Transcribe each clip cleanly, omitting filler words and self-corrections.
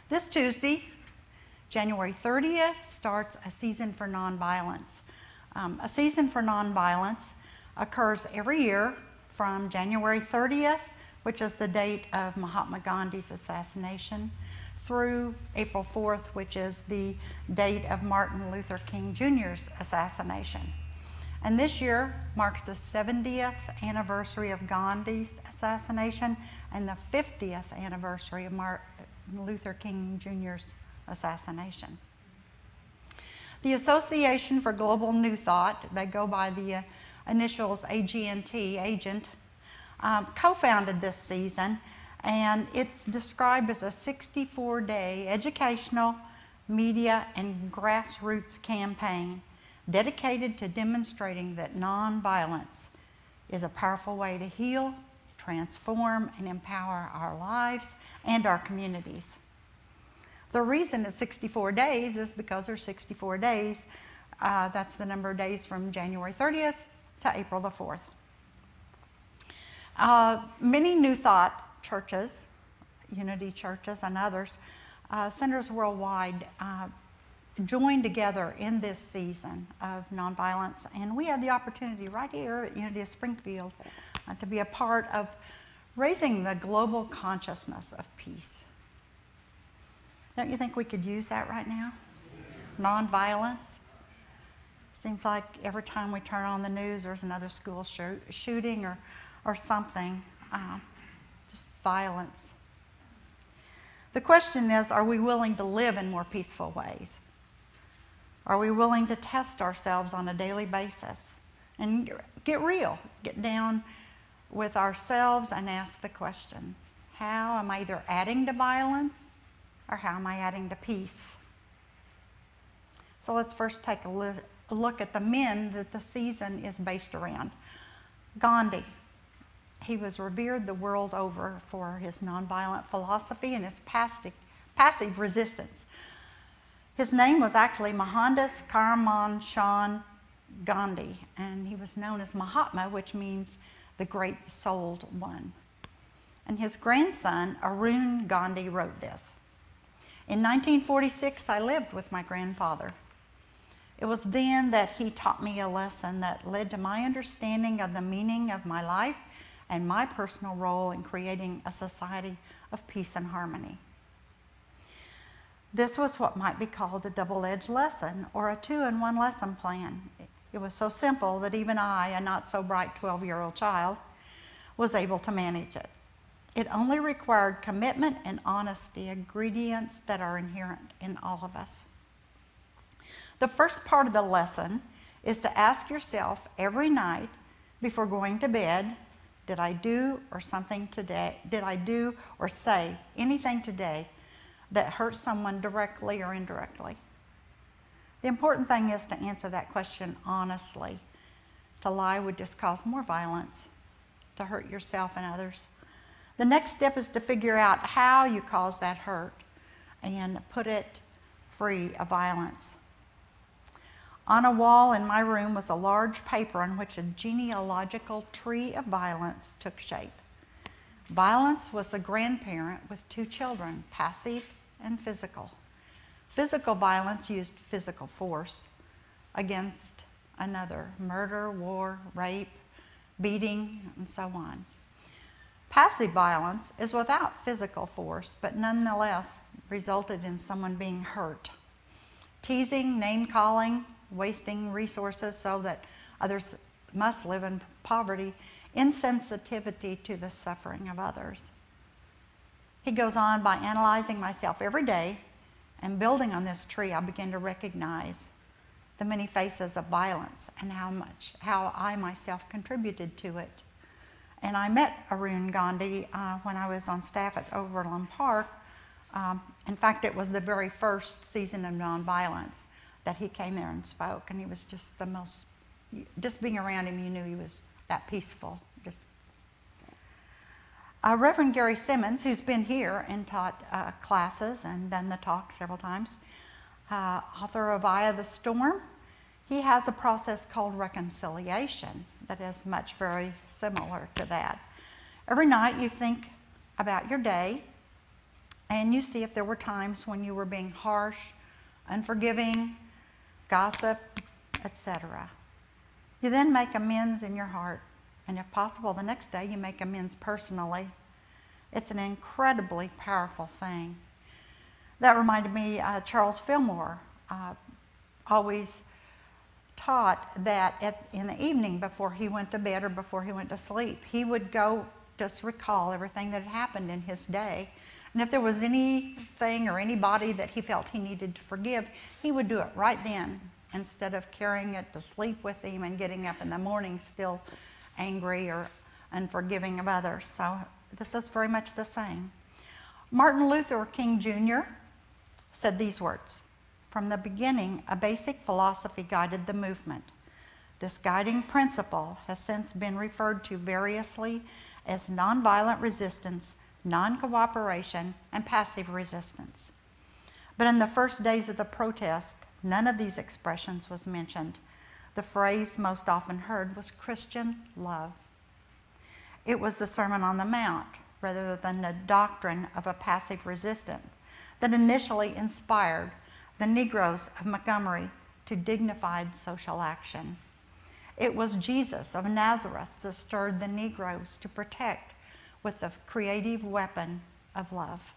This Tuesday, January 30th, starts a season for nonviolence. A season for nonviolence occurs every year from January 30th, which is the date of Mahatma Gandhi's assassination, through April 4th, which is the date of Martin Luther King Jr.'s assassination. And this year marks the 70th anniversary of Gandhi's assassination and the 50th anniversary of Martin Luther King Jr.'s assassination. The Association for Global New Thought, they go by the initials AGNT, Agent, co-founded this season, and it's described as a 64-day educational, media, and grassroots campaign dedicated to demonstrating that nonviolence is a powerful way to heal, transform, and empower our lives and our communities. The reason it's 64 days is because there's 64 days. That's the number of days from January 30th to April the 4th. Many New Thought churches, Unity churches and others, centers worldwide, join together in this season of nonviolence. And we have the opportunity right here at Unity of Springfield to be a part of raising the global consciousness of peace. Don't you think we could use that right now? Nonviolence. Seems like every time we turn on the news, there's another school shooting or something. Just violence. The question is, are we willing to live in more peaceful ways? Are we willing to test ourselves on a daily basis and get real, get down with ourselves and ask the question, how am I either adding to violence or how am I adding to peace? So let's first take a look at the men that the season is based around. Gandhi. He was revered the world over for his nonviolent philosophy and his passive resistance. His name was actually Mohandas Karamchand Gandhi, and he was known as Mahatma, which means the great souled one. And his grandson, Arun Gandhi, wrote this. In 1946, I lived with my grandfather. It was then that he taught me a lesson that led to my understanding of the meaning of my life and my personal role in creating a society of peace and harmony. This was what might be called a double-edged lesson or a 2-in-1 lesson plan. It was so simple that even I, a not-so-bright 12-year-old child, was able to manage it. It only required commitment and honesty, ingredients that are inherent in all of us. The first part of the lesson is to ask yourself every night before going to bed, did I do or say anything today that hurts someone directly or indirectly? The important thing is to answer that question honestly. To lie would just cause more violence, to hurt yourself and others. The next step is to figure out how you caused that hurt and put it free of violence. On a wall in my room was a large paper on which a genealogical tree of violence took shape. Violence was the grandparent with 2 children, passive and physical. Physical violence used physical force against another, murder, war, rape, beating, and so on. Passive violence is without physical force, but nonetheless resulted in someone being hurt. Teasing, name-calling, wasting resources so that others must live in poverty, insensitivity to the suffering of others. He goes on, by analyzing myself every day and building on this tree, I began to recognize the many faces of violence and how I myself contributed to it. And I met Arun Gandhi when I was on staff at Overland Park. In fact, it was the very first season of nonviolence that he came there and spoke, and he was just just being around him, you knew he was that peaceful. Reverend Gary Simmons, who's been here and taught classes and done the talk several times, author of Eye of the Storm, he has a process called reconciliation that is very similar to that. Every night you think about your day And you see if there were times when you were being harsh, unforgiving, gossip, etc. You then make amends in your heart. And if possible, the next day you make amends personally. It's an incredibly powerful thing. That reminded me, Charles Fillmore always taught that in the evening before he went to bed or before he went to sleep, he would go just recall everything that had happened in his day. And if there was anything or anybody that he felt he needed to forgive, he would do it right then instead of carrying it to sleep with him and getting up in the morning still angry or unforgiving of others. So this is very much the same. Martin Luther King Jr. said these words, "From the beginning, a basic philosophy guided the movement. This guiding principle has since been referred to variously as nonviolent resistance, non-cooperation, and passive resistance. But in the first days of the protest, none of these expressions was mentioned. The phrase most often heard was Christian love. It was the Sermon on the Mount, rather than the doctrine of a passive resistance, that initially inspired the Negroes of Montgomery to dignified social action. It was Jesus of Nazareth that stirred the Negroes to protect with the creative weapon of love.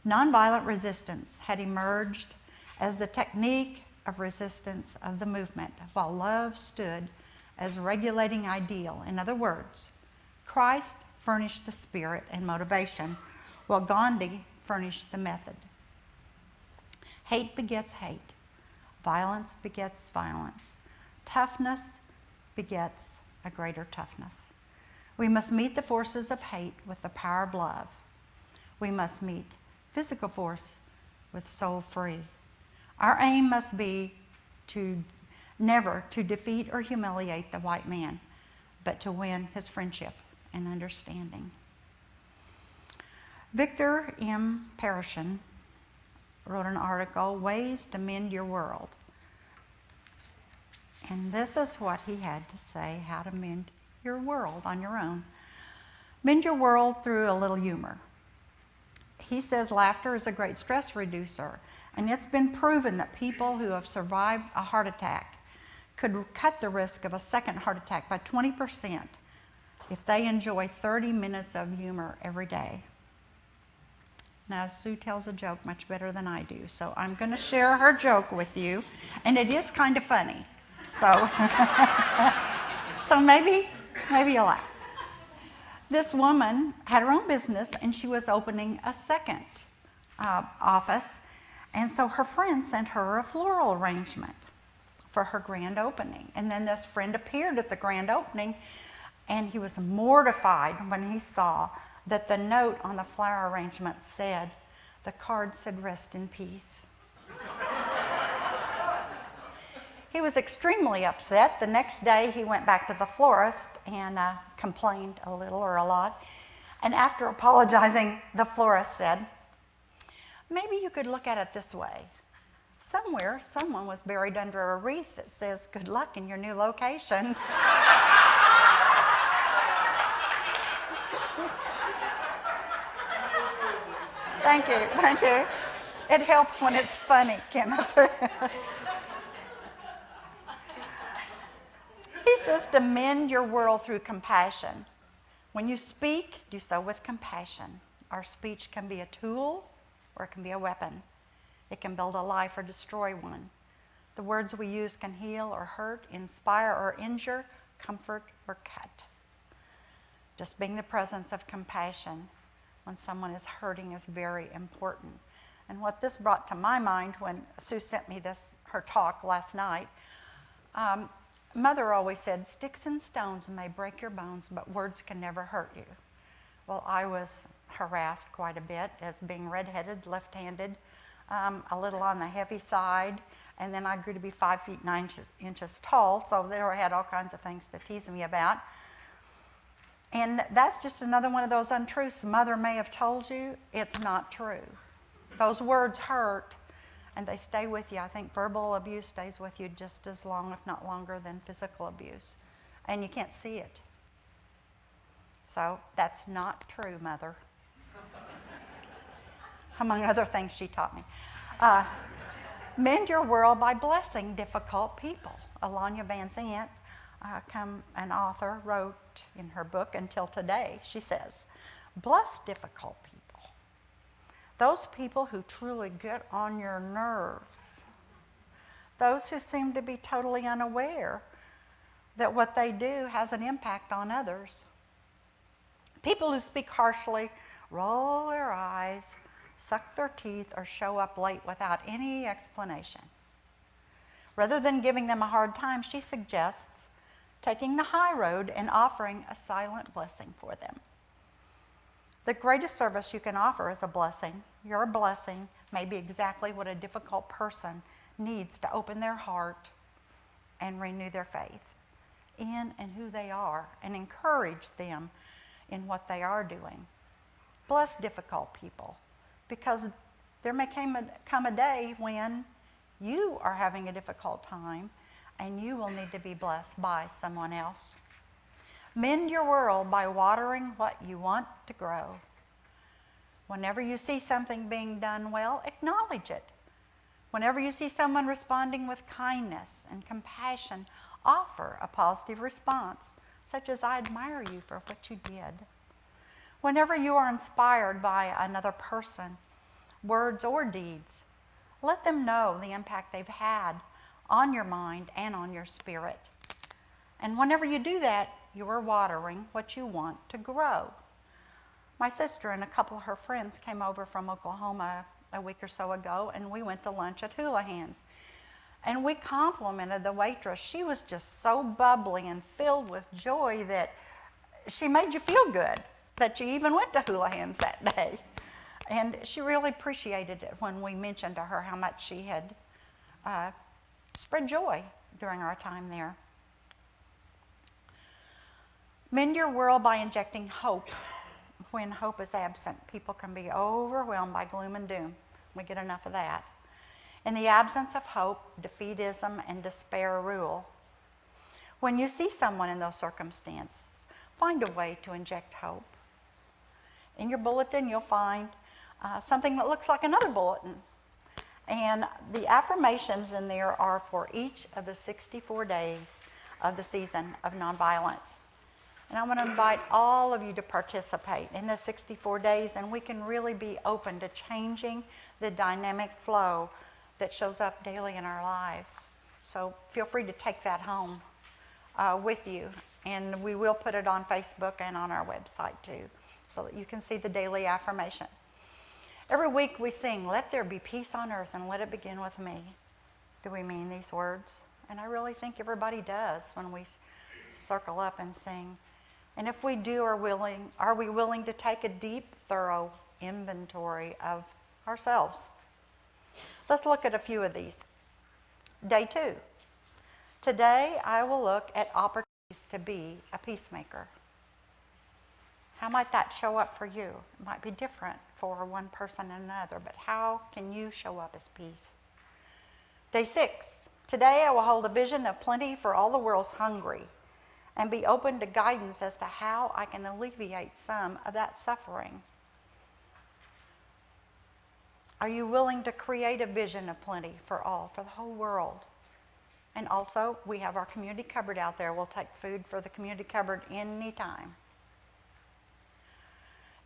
Nonviolent resistance had emerged as the technique of resistance of the movement, while love stood as regulating ideal. In other words, Christ furnished the spirit and motivation, while Gandhi furnished the method. Hate begets hate. Violence begets violence. Toughness begets a greater toughness. We must meet the forces of hate with the power of love. We must meet physical force with soul free. Our aim must be never to defeat or humiliate the white man, but to win his friendship and understanding. Victor M. Parishon wrote an article, Ways to Mend Your World. And this is what he had to say, how to mend your world on your own. Mend your world through a little humor. He says laughter is a great stress reducer, and it's been proven that people who have survived a heart attack could cut the risk of a second heart attack by 20% if they enjoy 30 minutes of humor every day. Now, Sue tells a joke much better than I do, so I'm going to share her joke with you, and it is kind of funny. So, so maybe you'll laugh. This woman had her own business, and she was opening a second office, and so her friend sent her a floral arrangement for her grand opening. And then this friend appeared at the grand opening, and he was mortified when he saw that the note on the flower arrangement said, the card said, "Rest in peace." He was extremely upset. The next day he went back to the florist and complained a little or a lot. And after apologizing, the florist said, "Maybe you could look at it this way. Somewhere someone was buried under a wreath that says, 'Good luck in your new location.'" Thank you. It helps when it's funny, Kenneth. He says to mend your world through compassion. When you speak, do so with compassion. Our speech can be a tool or it can be a weapon. It can build a life or destroy one. The words we use can heal or hurt, inspire or injure, comfort or cut. Just being the presence of compassion when someone is hurting is very important. And what this brought to my mind when Sue sent me her talk last night, Mother always said, "Sticks and stones may break your bones, but words can never hurt you." Well, I was harassed quite a bit as being redheaded, left-handed, a little on the heavy side, and then I grew to be 5 feet 9 inches tall, so I had all kinds of things to tease me about. And that's just another one of those untruths Mother may have told you. It's not true. Those words hurt, and they stay with you. I think verbal abuse stays with you just as long, if not longer, than physical abuse. And you can't see it. So that's not true, Mother. among other things she taught me. Mend your world by blessing difficult people. Alanya Van Zandt, an author, wrote in her book, Until Today, she says, bless difficult people. Those people who truly get on your nerves. Those who seem to be totally unaware that what they do has an impact on others. People who speak harshly, roll their eyes, suck their teeth, or show up late without any explanation. Rather than giving them a hard time, she suggests taking the high road and offering a silent blessing for them. The greatest service you can offer is a blessing. Your blessing may be exactly what a difficult person needs to open their heart and renew their faith in and who they are and encourage them in what they are doing. Bless difficult people, because there may come a day when you are having a difficult time and you will need to be blessed by someone else. Mend your world by watering what you want to grow. Whenever you see something being done well, acknowledge it. Whenever you see someone responding with kindness and compassion, offer a positive response, such as, I admire you for what you did. Whenever you are inspired by another person, words or deeds, let them know the impact they've had on your mind and on your spirit. And whenever you do that, you are watering what you want to grow. My sister and a couple of her friends came over from Oklahoma a week or so ago, and we went to lunch at Houlihan's. And we complimented the waitress. She was just so bubbly and filled with joy that she made you feel good that you even went to Houlihan's that day. And she really appreciated it when we mentioned to her how much she had spread joy during our time there. Mend your world by injecting hope. When hope is absent, people can be overwhelmed by gloom and doom. We get enough of that. In the absence of hope, defeatism and despair rule. When you see someone in those circumstances, find a way to inject hope. In your bulletin, you'll find something that looks like another bulletin. And the affirmations in there are for each of the 64 days of the season of nonviolence. And I want to invite all of you to participate in the 64 days, and we can really be open to changing the dynamic flow that shows up daily in our lives. So feel free to take that home with you, and we will put it on Facebook and on our website too, so that you can see the daily affirmation. Every week we sing, let there be peace on earth and let it begin with me. Do we mean these words? And I really think everybody does when we circle up and sing. And if we do, are we willing to take a deep, thorough inventory of ourselves? Let's look at a few of these. Day 2. Today I will look at opportunities to be a peacemaker. How might that show up for you? It might be different for one person and another, but how can you show up as peace? Day 6. Today I will hold a vision of plenty for all the world's hungry, and be open to guidance as to how I can alleviate some of that suffering. Are you willing to create a vision of plenty for all, for the whole world? And also, we have our community cupboard out there. We'll take food for the community cupboard anytime.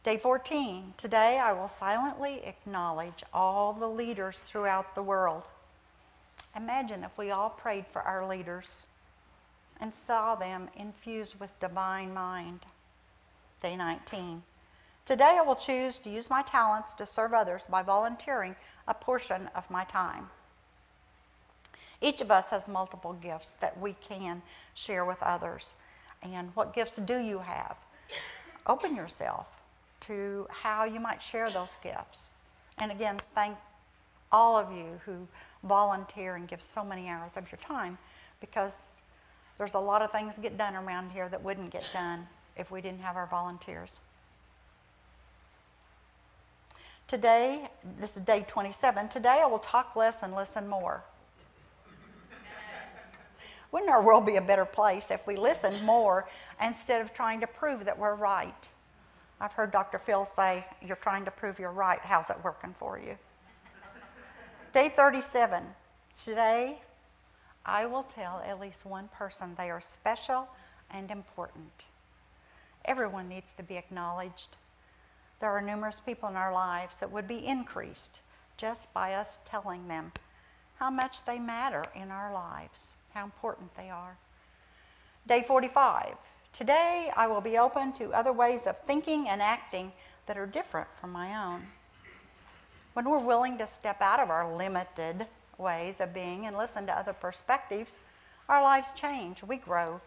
Day 14, today I will silently acknowledge all the leaders throughout the world. Imagine if we all prayed for our leaders and saw them infused with divine mind. Day 19. Today I will choose to use my talents to serve others by volunteering a portion of my time. Each of us has multiple gifts that we can share with others. And what gifts do you have? Open yourself to how you might share those gifts. And again, thank all of you who volunteer and give so many hours of your time, because there's a lot of things get done around here that wouldn't get done if we didn't have our volunteers. Today, this is day 27, today I will talk less and listen more. Wouldn't our world be a better place if we listened more instead of trying to prove that we're right? I've heard Dr. Phil say, you're trying to prove you're right. How's it working for you? Day 37. Today, I will tell at least one person they are special and important. Everyone needs to be acknowledged. There are numerous people in our lives that would be increased just by us telling them how much they matter in our lives, how important they are. Day 45. Today, I will be open to other ways of thinking and acting that are different from my own. When we're willing to step out of our limited ways of being and listen to other perspectives, our lives change, we grow.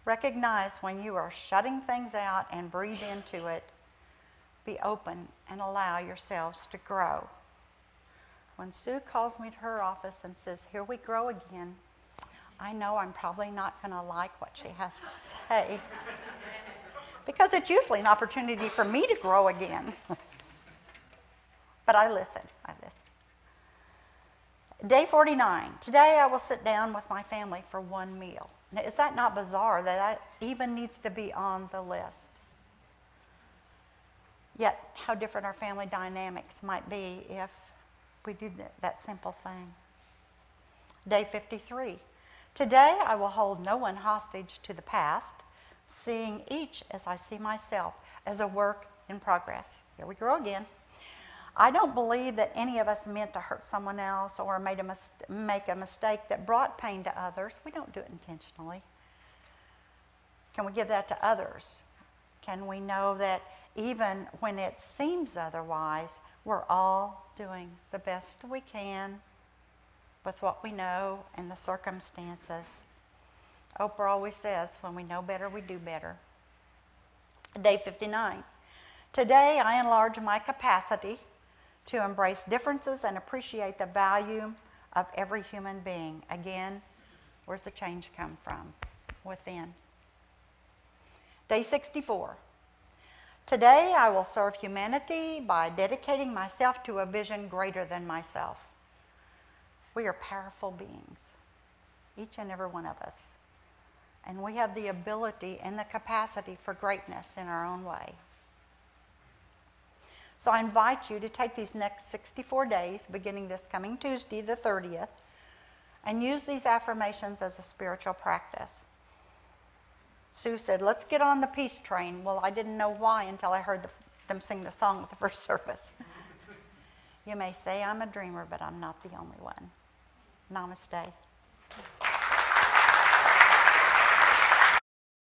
Recognize when you are shutting things out and breathe into it. Be open and allow yourselves to grow. When Sue calls me to her office and says, here we grow again, I know I'm probably not going to like what she has to say because it's usually an opportunity for me to grow again. But I listen. Day 49. Today I will sit down with my family for one meal. Now, is that not bizarre that that even needs to be on the list? Yet, how different our family dynamics might be if we do that simple thing. Day 53. Today, I will hold no one hostage to the past, seeing each as I see myself as a work in progress. Here we go again. I don't believe that any of us meant to hurt someone else or make a mistake that brought pain to others. We don't do it intentionally. Can we give that to others? Can we know that even when it seems otherwise, we're all doing the best we can with what we know and the circumstances? Oprah always says, when we know better, we do better. Day 59. Today, I enlarge my capacity to embrace differences and appreciate the value of every human being. Again, where's the change come from? Within. Day 64. Today, I will serve humanity by dedicating myself to a vision greater than myself. We are powerful beings, each and every one of us. And we have the ability and the capacity for greatness in our own way. So I invite you to take these next 64 days, beginning this coming Tuesday, the 30th, and use these affirmations as a spiritual practice. Sue said, let's get on the peace train. Well, I didn't know why until I heard them sing the song at the first service. You may say I'm a dreamer, but I'm not the only one. Namaste.